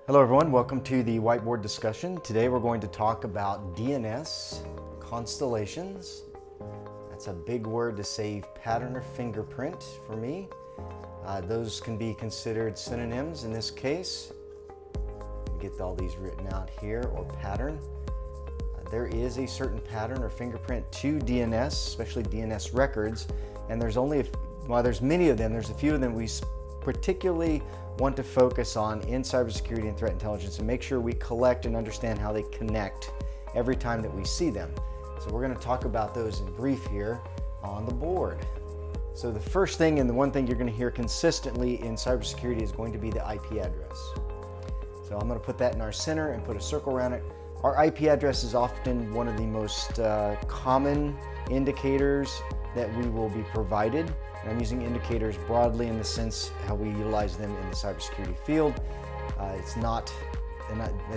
Hello everyone, welcome to the Whiteboard discussion. Today we're going to talk about DNS Constellations. That's a big word to say pattern or fingerprint for me. Those can be considered synonyms in this case. Get all these written out here, or pattern. There is a certain pattern or fingerprint to DNS, especially DNS records, and there's many of them, there's a few of them we particularly want to focus on in cybersecurity and threat intelligence and make sure we collect and understand how they connect every time that we see them. So we're going to talk about those in brief here on the board. So the first thing and the one thing you're going to hear consistently in cybersecurity is going to be the IP address. So I'm going to put that in our center and put a circle around it. Our IP address is often one of the most common indicators that we will be provided. And I'm using indicators broadly in the sense how we utilize them in the cybersecurity field. At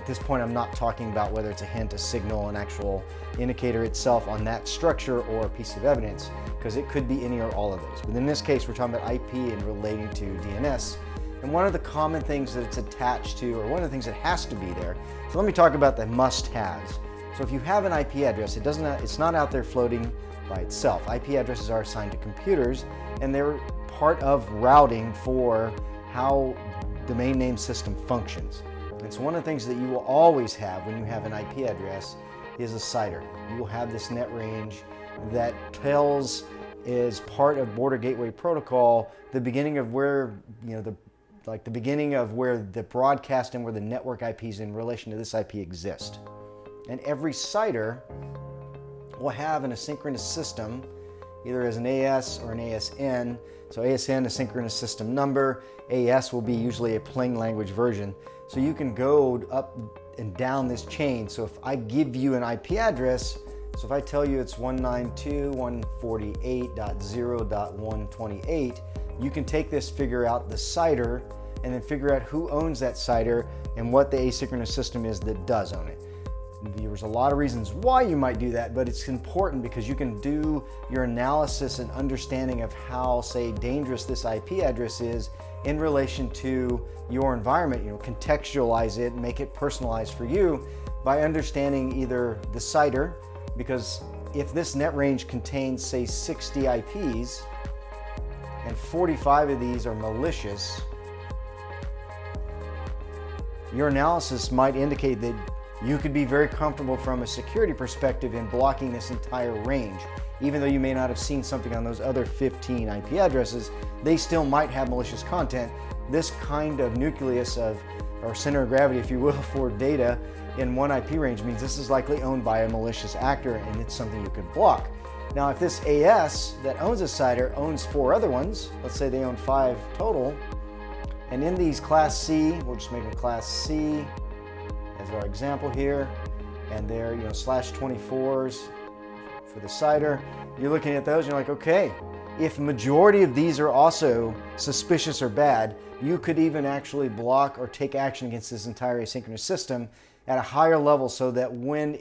this point I'm not talking about whether it's a hint, a signal, an actual indicator itself on that structure or a piece of evidence, because it could be any or all of those. But in this case we're talking about IP and relating to DNS. And one of the common things that it's attached to, or one of the things that has to be there, so let me talk about the must-haves. So if you have an IP address, it's not out there floating by itself. IP addresses are assigned to computers, and they're part of routing for how domain name system functions. And so one of the things that you will always have when you have an IP address is a CIDR. You will have this net range that tells, as part of Border Gateway Protocol, the beginning of where, the beginning of where the broadcast and where the network IPs in relation to this IP exist. And every CIDR will have an asynchronous system, either as an AS or an ASN. So ASN, asynchronous system number. AS will be usually a plain language version. So you can go up and down this chain. So if I give you an IP address, so if I tell you it's 192.148.0.128, you can take this, figure out the CIDR, and then figure out who owns that CIDR and what the asynchronous system is that does own it. There's a lot of reasons why you might do that, but it's important because you can do your analysis and understanding of how, say, dangerous this IP address is in relation to your environment. Contextualize it, make it personalized for you by understanding either the CIDR, because if this net range contains, say, 60 IPs and 45 of these are malicious, your analysis might indicate that you could be very comfortable from a security perspective in blocking this entire range. Even though you may not have seen something on those other 15 IP addresses, they still might have malicious content. This kind of nucleus of, or center of gravity, if you will, for data in one IP range means this is likely owned by a malicious actor and it's something you could block. Now, if this AS that owns a CIDR owns 4 other ones, let's say they own 5 total, and in these class C, we'll just make them class C as our example here, and they're /24s for the CIDR. You're looking at those and you're like, okay, if majority of these are also suspicious or bad, you could even actually block or take action against this entire asynchronous system at a higher level, so that when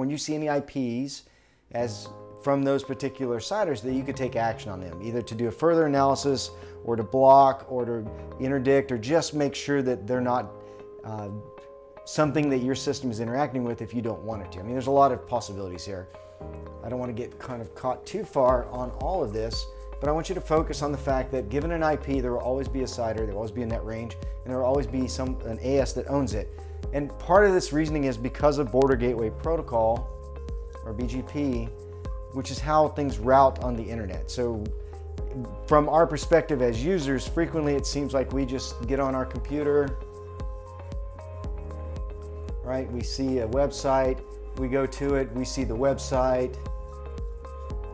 you see any IPs as from those particular CIDRs, that you could take action on them, either to do a further analysis or to block or to interdict, or just make sure that they're not something that your system is interacting with if you don't want it to. I mean, there's a lot of possibilities here. I don't want to get kind of caught too far on all of this, but I want you to focus on the fact that given an IP, there will always be a CIDR, there will always be a net range, and there will always be an AS that owns it. And part of this reasoning is because of Border Gateway Protocol, or BGP, which is how things route on the internet. So from our perspective as users, frequently it seems like we just get on our computer, right? We see a website, we go to it, we see the website,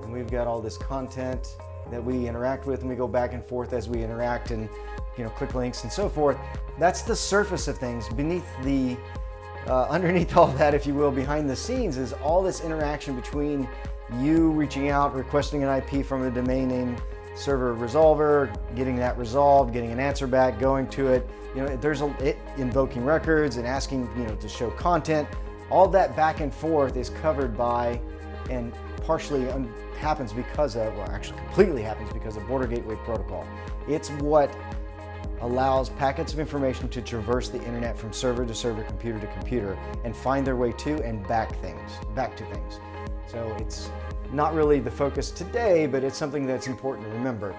and we've got all this content that we interact with, and we go back and forth as we interact and click links and so forth. That's the surface of things. Beneath the, underneath all that, if you will, behind the scenes is all this interaction between you reaching out, requesting an IP from a domain name server resolver, getting that resolved, getting an answer back, going to it. There's invoking records and asking to show content. All that back and forth is covered by, and partially happens because of, well, actually completely happens because of Border Gateway Protocol. It's what allows packets of information to traverse the internet from server to server, computer to computer, and find their way to and back to things. So it's not really the focus today, but it's something that's important to remember.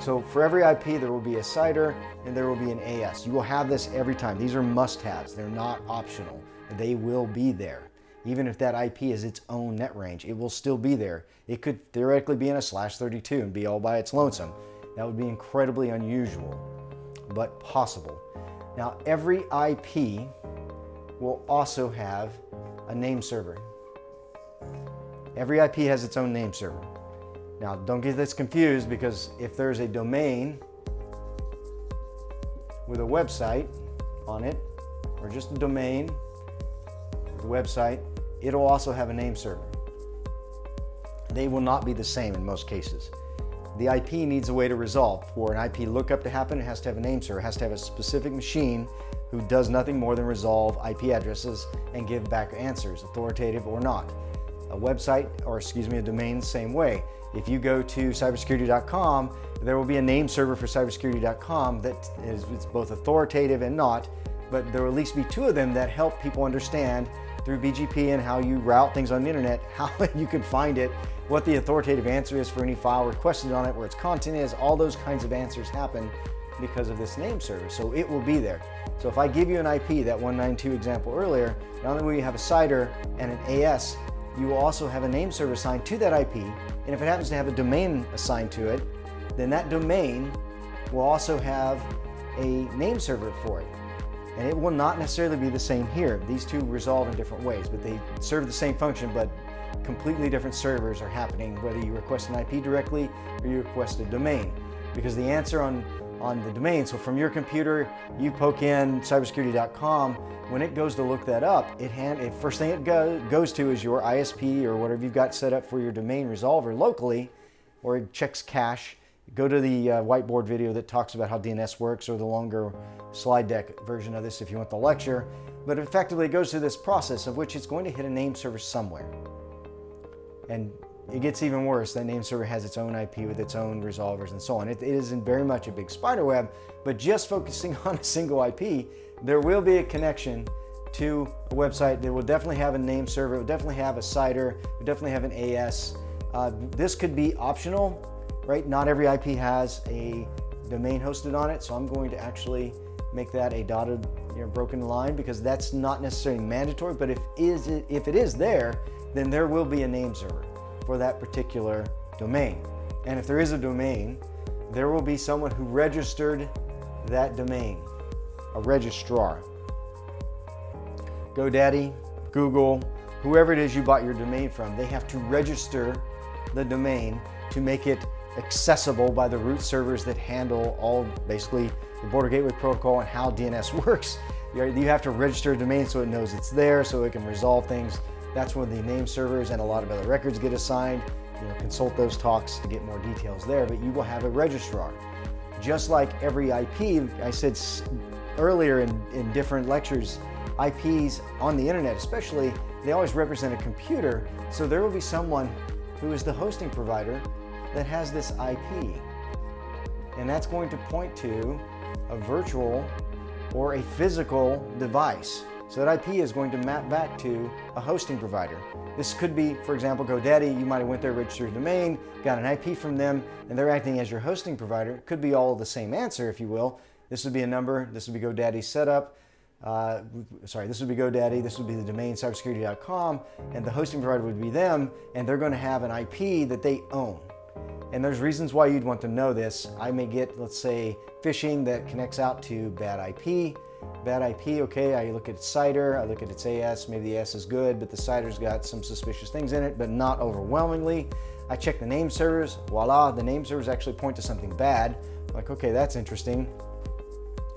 So for every IP, there will be a CIDR and there will be an AS. You will have this every time. These are must-haves. They're not optional. They will be there. Even if that IP is its own net range, it will still be there. It could theoretically be in a /32 and be all by its lonesome. That would be incredibly unusual, but possible. Now, every IP will also have a name server. Every IP has its own name server. Now, don't get this confused, because if there's a domain with a website on it, or just a domain with a website, it'll also have a name server. They will not be the same in most cases. The IP needs a way to resolve. For an IP lookup to happen, it has to have a name server. It has to have a specific machine who does nothing more than resolve IP addresses and give back answers, authoritative or not. A website, or a domain, same way. If you go to cybersecurity.com, there will be a name server for cybersecurity.com that is both authoritative and not, but there will at least be two of them that help people understand through BGP and how you route things on the internet, how you can find it, what the authoritative answer is for any file requested on it, where its content is. All those kinds of answers happen because of this name server, so it will be there. So if I give you an IP, that 192 example earlier, not only will you have a CIDR and an AS, you will also have a name server assigned to that IP, and if it happens to have a domain assigned to it, then that domain will also have a name server for it. And it will not necessarily be the same here. These two resolve in different ways, but they serve the same function, but completely different servers are happening, whether you request an IP directly or you request a domain. Because the answer on the domain, so from your computer, you poke in cybersecurity.com, when it goes to look that up, first thing it goes to is your ISP or whatever you've got set up for your domain resolver locally, or it checks cache. Go to the Whiteboard video that talks about how DNS works, or the longer slide deck version of this if you want the lecture. But effectively it goes through this process of which it's going to hit a name server somewhere. And it gets even worse. That name server has its own IP with its own resolvers and so on. It isn't very much a big spider web, but just focusing on a single IP, there will be a connection to a website that will definitely have a name server, it will definitely have a CIDR, it will definitely have an AS. This could be optional, right? Not every IP has a domain hosted on it, so I'm going to actually make that a dotted, broken line, because that's not necessarily mandatory, but if it is there, then there will be a name server for that particular domain. And if there is a domain, there will be someone who registered that domain, a registrar. GoDaddy, Google, whoever it is you bought your domain from, they have to register the domain to make it accessible by the root servers that handle all, basically, the Border Gateway Protocol and how DNS works. You have to register a domain so it knows it's there, so it can resolve things. That's when the name servers and a lot of other records get assigned. Consult those talks to get more details there, but you will have a registrar. Just like every IP, I said earlier in different lectures, IPs on the internet especially, they always represent a computer, so there will be someone who is the hosting provider that has this IP. And that's going to point to a virtual or a physical device. So that IP is going to map back to a hosting provider. This could be, for example, GoDaddy. You might have went there, registered a domain, got an IP from them, and they're acting as your hosting provider. It could be all the same answer, if you will. This would be a number. This would be GoDaddy's setup. This would be GoDaddy. This would be the domain cybersecurity.com, and the hosting provider would be them, and they're going to have an IP that they own. And there's reasons why you'd want to know this. I may get, let's say, phishing that connects out to bad IP. Bad IP, okay, I look at its CIDR, I look at its AS, maybe the AS is good, but the CIDR's got some suspicious things in it, but not overwhelmingly. I check the name servers, voila, the name servers actually point to something bad. I'm like, okay, that's interesting.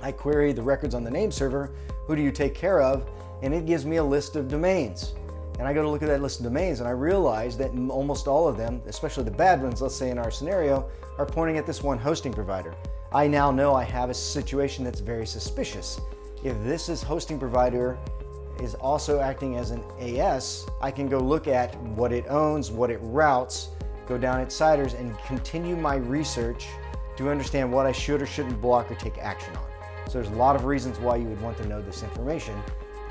I query the records on the name server, who do you take care of? And it gives me a list of domains. And I go to look at that list of domains and I realize that almost all of them, especially the bad ones, let's say in our scenario, are pointing at this one hosting provider. I now know I have a situation that's very suspicious. If this hosting provider is also acting as an AS, I can go look at what it owns, what it routes, go down its CIDRs and continue my research to understand what I should or shouldn't block or take action on. So there's a lot of reasons why you would want to know this information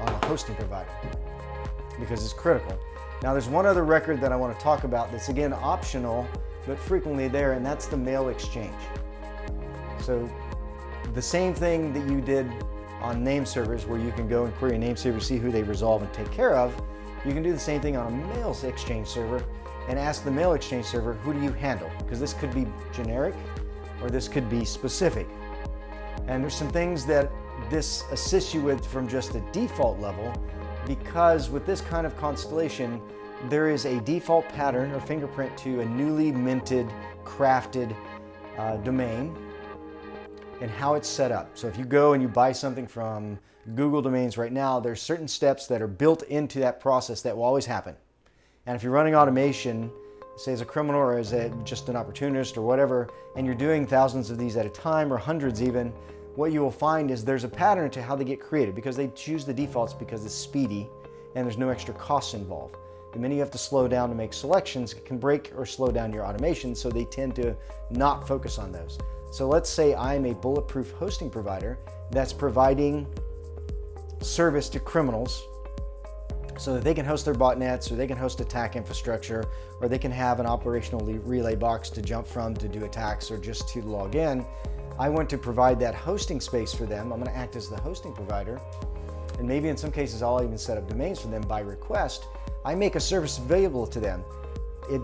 on a hosting provider, because it's critical. Now there's one other record that I want to talk about that's again optional, but frequently there, and that's the mail exchange. So the same thing that you did on name servers, where you can go and query a name server, see who they resolve and take care of, you can do the same thing on a mail exchange server and ask the mail exchange server, who do you handle? Because this could be generic or this could be specific. And there's some things that this assists you with from just a default level, because with this kind of constellation, there is a default pattern or fingerprint to a newly minted, crafted domain and how it's set up. So if you go and you buy something from Google Domains right now, there's certain steps that are built into that process that will always happen. And if you're running automation, say as a criminal or as just an opportunist or whatever, and you're doing thousands of these at a time or hundreds even, what you will find is there's a pattern to how they get created, because they choose the defaults because it's speedy and there's no extra costs involved. The minute you have to slow down to make selections, it can break or slow down your automation, so they tend to not focus on those. So let's say I'm a bulletproof hosting provider that's providing service to criminals so that they can host their botnets, or they can host attack infrastructure, or they can have an operational relay box to jump from to do attacks or just to log in. I want to provide that hosting space for them. I'm going to act as the hosting provider, and maybe in some cases I'll even set up domains for them by request. I make a service available to them.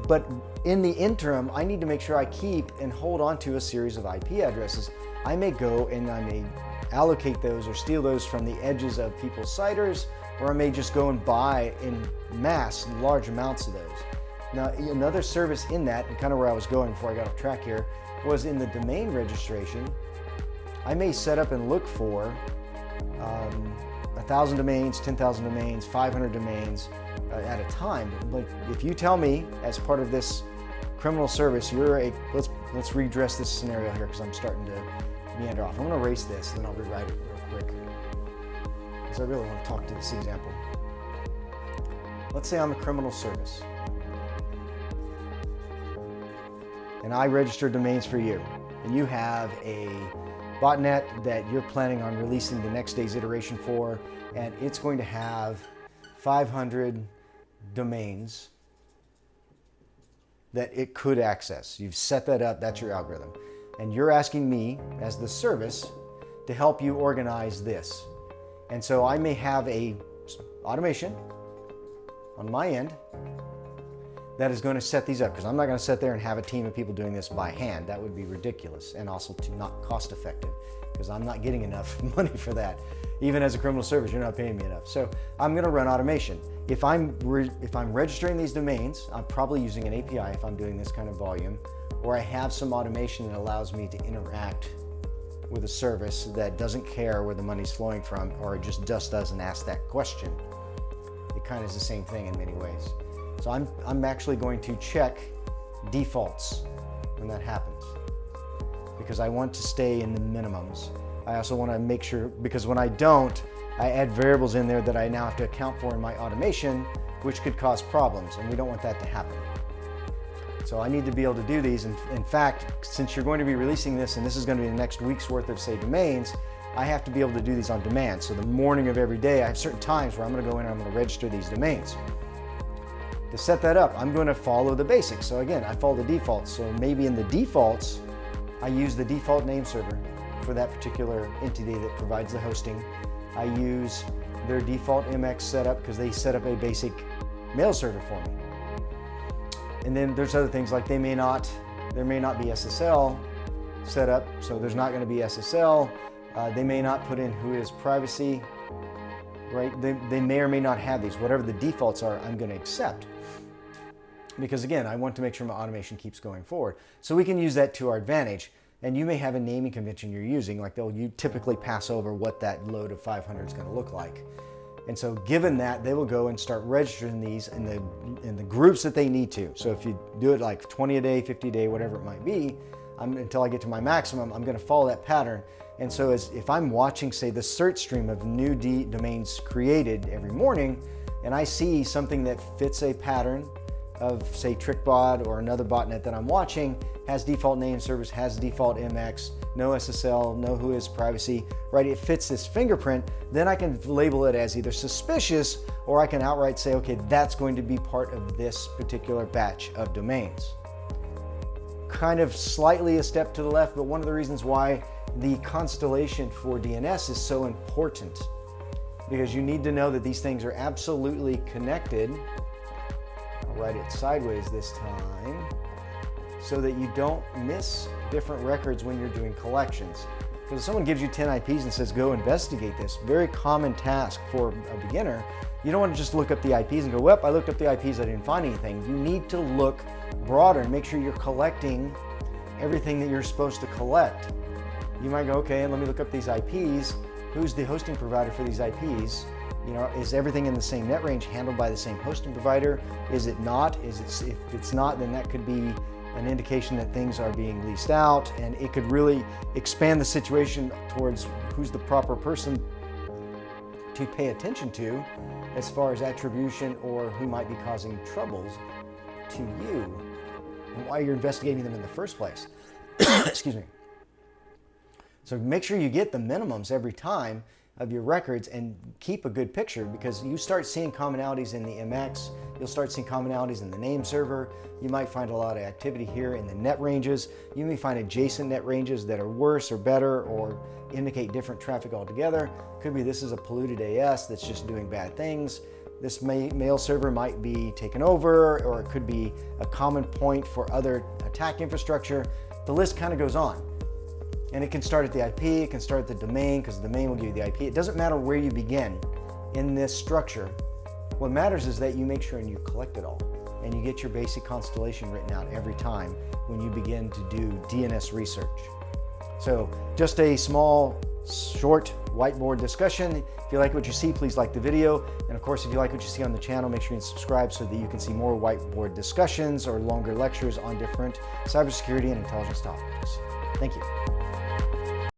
But in the interim, I need to make sure I keep and hold on to a series of IP addresses. I may go and I may allocate those or steal those from the edges of people's CIDRs, or I may just go and buy in mass large amounts of those. Now, another service in that, and kind of where I was going before I got off track here, was in the domain registration. I may set up and look for 1,000 domains, 10,000 domains, 500 domains at a time. Like if you tell me as part of this criminal service, let's redress this scenario here because I'm starting to meander off. I'm going to erase this, then I'll rewrite it real quick because I really want to talk to this example. Let's say I'm a criminal service and I register domains for you, and you have a botnet that you're planning on releasing the next day's iteration for, and it's going to have 500 domains that it could access. You've set that up, that's your algorithm. And you're asking me as the service to help you organize this. And so I may have a automation on my end that is going to set these up, because I'm not going to sit there and have a team of people doing this by hand. That would be ridiculous, and also not cost effective, because I'm not getting enough money for that. Even as a criminal service, you're not paying me enough. So I'm going to run automation. If I'm registering these domains, I'm probably using an API if I'm doing this kind of volume, or I have some automation that allows me to interact with a service that doesn't care where the money's flowing from, or it just doesn't ask that question. It kind of is the same thing in many ways. So I'm actually going to check defaults when that happens, because I want to stay in the minimums. I also want to make sure, because when I don't, I add variables in there that I now have to account for in my automation, which could cause problems, and we don't want that to happen. So I need to be able to do these. And in fact, since you're going to be releasing this, and this is going to be the next week's worth of, say, domains, I have to be able to do these on demand. So the morning of every day, I have certain times where I'm going to go in and I'm going to register these domains. To set that up, I'm going to follow the basics. So again, I follow the defaults. So maybe in the defaults, I use the default name server for that particular entity that provides the hosting. I use their default MX setup because they set up a basic mail server for me. And then there's other things like there may not be SSL set up, so there's not going to be SSL. They may not put in who is privacy, right? They may or may not have these. Whatever the defaults are, I'm going to accept. Because again, I want to make sure my automation keeps going forward. So we can use that to our advantage. And you may have a naming convention you're using, like you typically pass over what that load of 500 is going to look like. And so given that, they will go and start registering these in the groups that they need to. So if you do it like 20 a day, 50 a day, whatever it might be, until I get to my maximum, I'm going to follow that pattern. And so if I'm watching, say, the search stream of new domains created every morning, and I see something that fits a pattern of, say, TrickBot or another botnet that I'm watching has default name servers, has default MX, no SSL, no whois privacy, right? It fits this fingerprint, then I can label it as either suspicious or I can outright say, okay, that's going to be part of this particular batch of domains. Kind of slightly a step to the left, but one of the reasons why the constellation for DNS is so important, because you need to know that these things are absolutely connected. I'll write it sideways this time so that you don't miss different records when you're doing collections. Because if someone gives you 10 IPs and says, go investigate this, very common task for a beginner, you don't want to just look up the IPs and go, well, I looked up the IPs, I didn't find anything. You need to look broader and make sure you're collecting everything that you're supposed to collect. You might go, okay, let me look up these IPs. Who's the hosting provider for these IPs? You know, is everything in the same net range handled by the same hosting provider? Is it not? If it's not, then that could be an indication that things are being leased out, and it could really expand the situation towards who's the proper person to pay attention to as far as attribution or who might be causing troubles to you and why you're investigating them in the first place. Excuse me. So make sure you get the minimums every time of your records and keep a good picture, because you start seeing commonalities in the MX, you'll start seeing commonalities in the name server, you might find a lot of activity here in the net ranges, you may find adjacent net ranges that are worse or better or indicate different traffic altogether. Could be this is a polluted AS that's just doing bad things. This mail server might be taken over, or it could be a common point for other attack infrastructure. The list kind of goes on. And it can start at the IP, it can start at the domain, because the domain will give you the IP. It doesn't matter where you begin in this structure. What matters is that you make sure and you collect it all, and you get your basic constellation written out every time when you begin to do DNS research. So just a small, short whiteboard discussion. If you like what you see, please like the video. And of course, if you like what you see on the channel, make sure you subscribe so that you can see more whiteboard discussions or longer lectures on different cybersecurity and intelligence topics. Thank you.